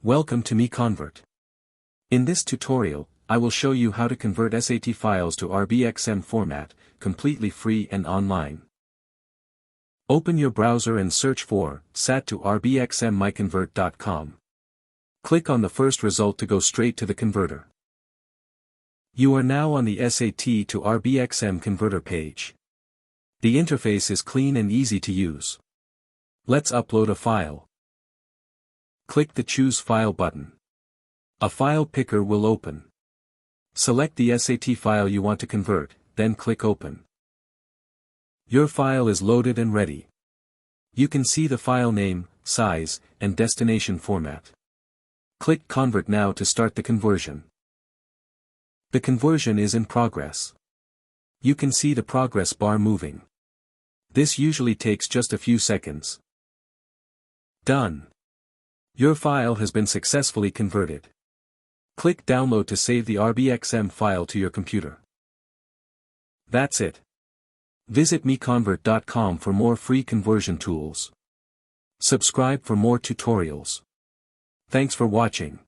Welcome to MiConvert. In this tutorial, I will show you how to convert SAT files to RBXM format, completely free and online. Open your browser and search for SAT to RBXM MiConvert.com. Click on the first result to go straight to the converter. You are now on the SAT to RBXM converter page. The interface is clean and easy to use. Let's upload a file. Click the Choose File button. A file picker will open. Select the SAT file you want to convert, then click Open. Your file is loaded and ready. You can see the file name, size, and destination format. Click Convert now to start the conversion. The conversion is in progress. You can see the progress bar moving. This usually takes just a few seconds. Done. Your file has been successfully converted. Click Download to save the RBXM file to your computer. That's it. Visit MiConvert.com for more free conversion tools. Subscribe for more tutorials. Thanks for watching.